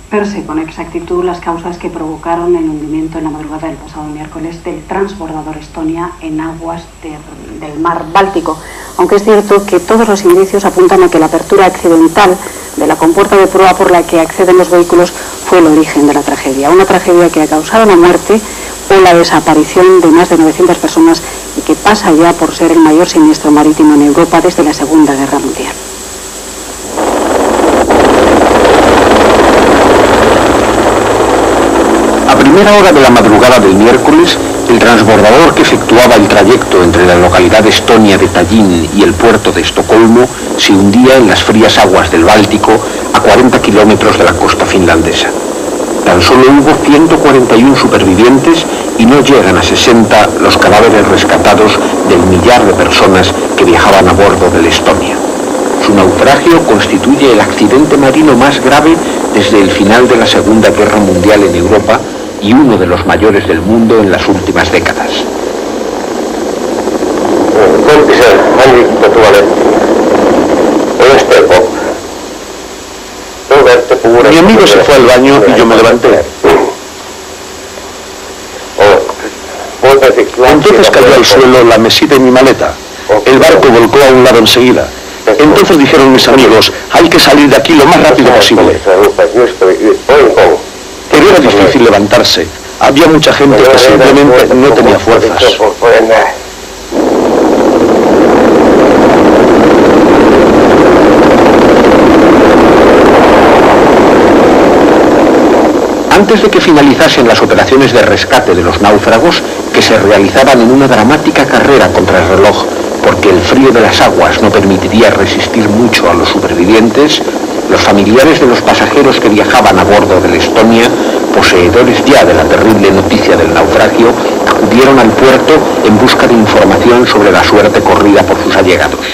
saberse con exactitud las causas que provocaron el hundimiento en la madrugada del pasado miércoles del transbordador Estonia en aguas del mar Báltico, aunque es cierto que todos los indicios apuntan a que la apertura accidental de la compuerta de proa por la que acceden los vehículos fue el origen de la tragedia, una tragedia que ha causado la muerte o la desaparición de más de 900 personas y que pasa ya por ser el mayor siniestro marítimo en Europa desde la Segunda Guerra Mundial. A primera hora de la madrugada del miércoles, el transbordador que efectuaba el trayecto entre la localidad estonia de Tallinn y el puerto de Estocolmo se hundía en las frías aguas del Báltico a 40 kilómetros de la costa finlandesa. Tan solo hubo 141 supervivientes y no llegan a 60 los cadáveres rescatados del millar de personas que viajaban a bordo del Estonia. Su naufragio constituye el accidente marino más grave desde el final de la Segunda Guerra Mundial en Europa y uno de los mayores del mundo en las últimas décadas. Mi amigo se fue al baño y yo me levanté. Entonces cayó al suelo la mesita y mi maleta. El barco volcó a un lado enseguida. Entonces dijeron mis amigos, hay que salir de aquí lo más rápido posible. Pero era difícil levantarse. Había mucha gente que simplemente no tenía fuerzas. Antes de que finalizasen las operaciones de rescate de los náufragos, que se realizaban en una dramática carrera contra el reloj, porque el frío de las aguas no permitiría resistir mucho a los supervivientes, los familiares de los pasajeros que viajaban a bordo del Estonia, poseedores ya de la terrible noticia del naufragio, acudieron al puerto en busca de información sobre la suerte corrida por sus allegados.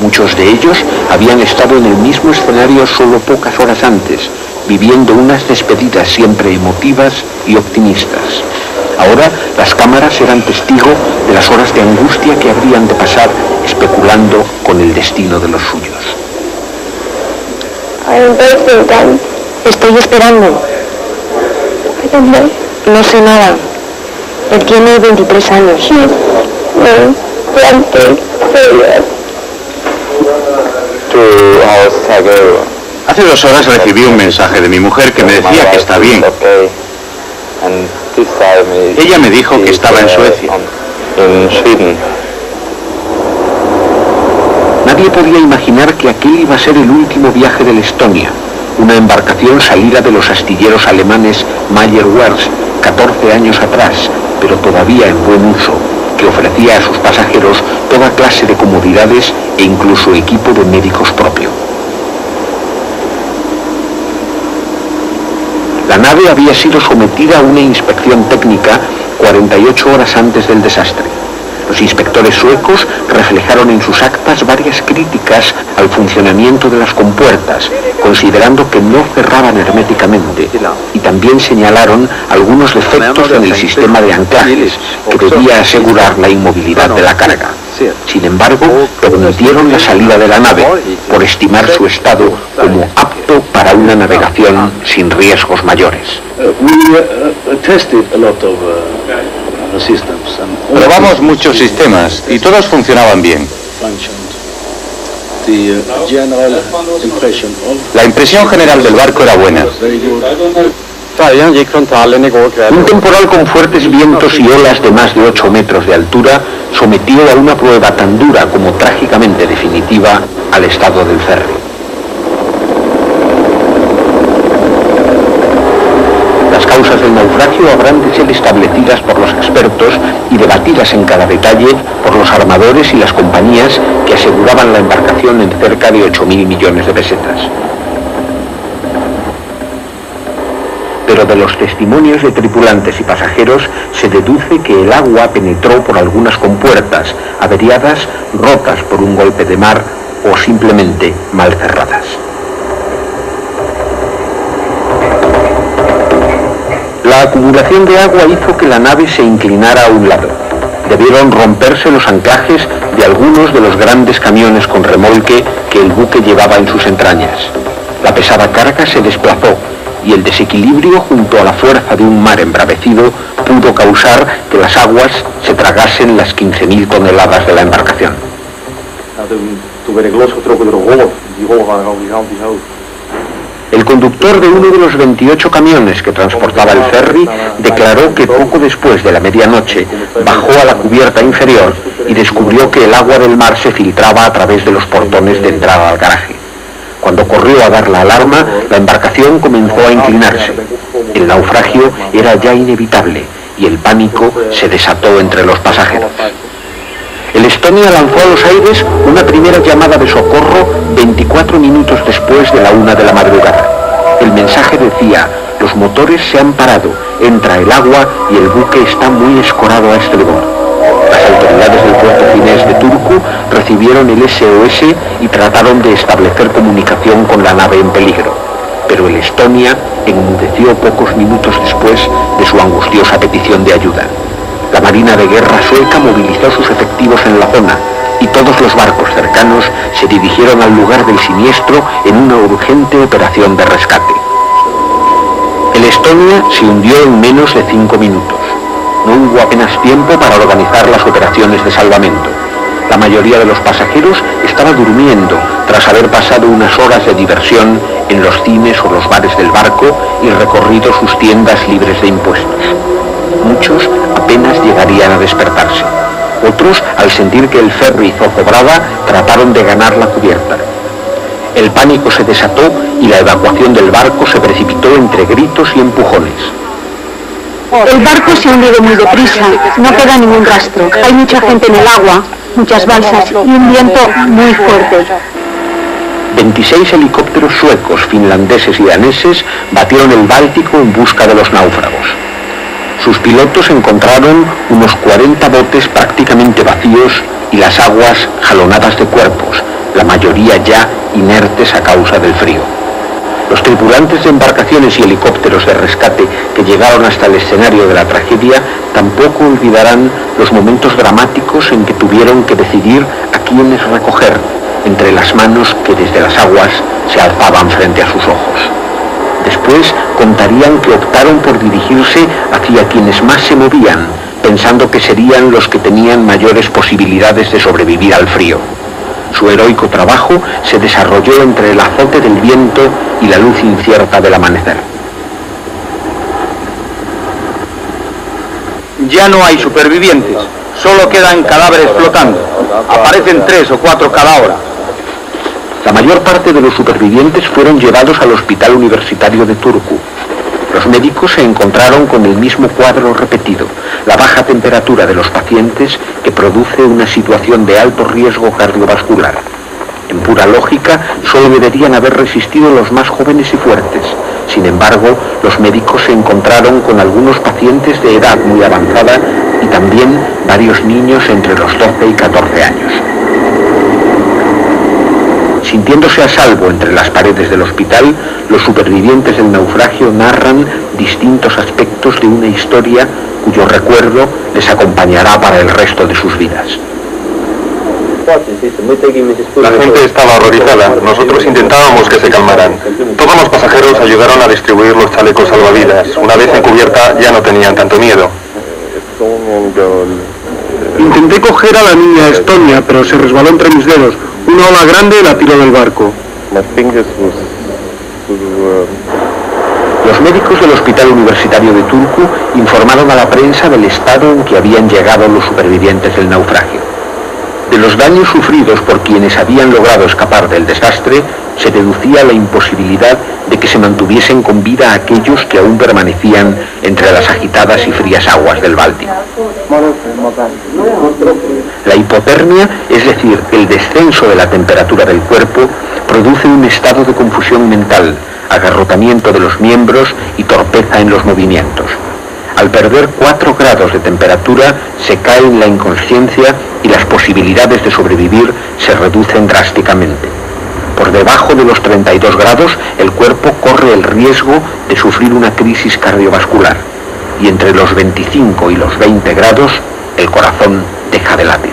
Muchos de ellos habían estado en el mismo escenario solo pocas horas antes, viviendo unas despedidas siempre emotivas y optimistas. Ahora las cámaras eran testigo de las horas de angustia que habrían de pasar especulando con el destino de los suyos. Estoy esperando. No sé nada. Él tiene 23 años. Hace 2 horas recibí un mensaje de mi mujer que me decía que está bien. Ella me dijo que estaba en Suecia. Nadie podía imaginar que aquel iba a ser el último viaje del Estonia, una embarcación salida de los astilleros alemanes Mayer-Werft 14 años atrás, pero todavía en buen uso, que ofrecía a sus pasajeros toda clase de comodidades e incluso equipo de médicos propio. La nave había sido sometida a una inspección técnica 48 horas antes del desastre. Los inspectores suecos reflejaron en sus actas varias críticas al funcionamiento de las compuertas, considerando que no cerraban herméticamente, y también señalaron algunos defectos en el sistema de anclajes que debía asegurar la inmovilidad de la carga. Sin embargo, permitieron la salida de la nave por estimar su estado como apto para una navegación sin riesgos mayores. Probamos muchos sistemas y todos funcionaban bien. La impresión general del barco era buena. Un temporal con fuertes vientos y olas de más de 8 metros de altura sometió a una prueba tan dura como trágicamente definitiva al estado del ferry. Las causas del naufragio habrán de ser establecidas por los expertos y debatidas en cada detalle por los armadores y las compañías que aseguraban la embarcación en cerca de 8.000 millones de pesetas. Pero de los testimonios de tripulantes y pasajeros se deduce que el agua penetró por algunas compuertas, averiadas, rotas por un golpe de mar o simplemente mal cerradas. La acumulación de agua hizo que la nave se inclinara a un lado. Debieron romperse los anclajes de algunos de los grandes camiones con remolque que el buque llevaba en sus entrañas. La pesada carga se desplazó y el desequilibrio junto a la fuerza de un mar embravecido pudo causar que las aguas se tragasen las 15.000 toneladas de la embarcación. El conductor de uno de los 28 camiones que transportaba el ferry declaró que poco después de la medianoche bajó a la cubierta inferior y descubrió que el agua del mar se filtraba a través de los portones de entrada al garaje. Cuando corrió a dar la alarma, la embarcación comenzó a inclinarse. El naufragio era ya inevitable y el pánico se desató entre los pasajeros. El Estonia lanzó a los aires una primera llamada de socorro 24 minutos después de la 1 de la madrugada. El mensaje decía: los motores se han parado, entra el agua y el buque está muy escorado a estribor. Las autoridades del puerto finés de Turku recibieron el SOS y trataron de establecer comunicación con la nave en peligro. Pero el Estonia enmudeció pocos minutos después de su angustiosa petición de ayuda. La Marina de Guerra sueca movilizó sus efectivos en la zona y todos los barcos cercanos se dirigieron al lugar del siniestro en una urgente operación de rescate. El Estonia se hundió en menos de 5 minutos. No hubo apenas tiempo para organizar las operaciones de salvamento. La mayoría de los pasajeros estaba durmiendo tras haber pasado unas horas de diversión en los cines o los bares del barco y recorrido sus tiendas libres de impuestos. Muchos apenas llegarían a despertarse. Otros, al sentir que el ferry zozobraba, trataron de ganar la cubierta. El pánico se desató y la evacuación del barco se precipitó entre gritos y empujones. El barco se ha hundido muy deprisa, no queda ningún rastro. Hay mucha gente en el agua, muchas balsas y un viento muy fuerte. 26 helicópteros suecos, finlandeses y daneses batieron el Báltico en busca de los náufragos. Sus pilotos encontraron unos 40 botes prácticamente vacíos y las aguas jalonadas de cuerpos, la mayoría ya inertes a causa del frío. Los tripulantes de embarcaciones y helicópteros de rescate que llegaron hasta el escenario de la tragedia tampoco olvidarán los momentos dramáticos en que tuvieron que decidir a quiénes recoger entre las manos que desde las aguas se alzaban frente a sus ojos. Después contarían que optaron por dirigirse hacia quienes más se movían, pensando que serían los que tenían mayores posibilidades de sobrevivir al frío. Su heroico trabajo se desarrolló entre el azote del viento y la luz incierta del amanecer. Ya no hay supervivientes, solo quedan cadáveres flotando. Aparecen 3 o 4 cada hora. La mayor parte de los supervivientes fueron llevados al Hospital Universitario de Turku. Los médicos se encontraron con el mismo cuadro repetido, la baja temperatura de los pacientes que produce una situación de alto riesgo cardiovascular. En pura lógica, solo deberían haber resistido los más jóvenes y fuertes. Sin embargo, los médicos se encontraron con algunos pacientes de edad muy avanzada y también varios niños entre los 12 y 14 años. Sintiéndose a salvo entre las paredes del hospital, los supervivientes del naufragio narran distintos aspectos de una historia cuyo recuerdo les acompañará para el resto de sus vidas. La gente estaba horrorizada. Nosotros intentábamos que se calmaran. Todos los pasajeros ayudaron a distribuir los chalecos salvavidas. Una vez en cubierta ya no tenían tanto miedo. Intenté coger a la niña Estonia, pero se resbaló entre mis dedos. Una ola grande la tiró del barco. Los médicos del Hospital Universitario de Turku informaron a la prensa del estado en que habían llegado los supervivientes del naufragio. De los daños sufridos por quienes habían logrado escapar del desastre, se deducía la imposibilidad de que se mantuviesen con vida aquellos que aún permanecían entre las agitadas y frías aguas del Báltico. La hipotermia, es decir, el descenso de la temperatura del cuerpo, produce un estado de confusión mental, agarrotamiento de los miembros y torpeza en los movimientos. Al perder 4 grados de temperatura, se cae en la inconsciencia y las posibilidades de sobrevivir se reducen drásticamente. Por debajo de los 32 grados, el cuerpo corre el riesgo de sufrir una crisis cardiovascular. Y entre los 25 y los 20 grados, el corazón deja de latir.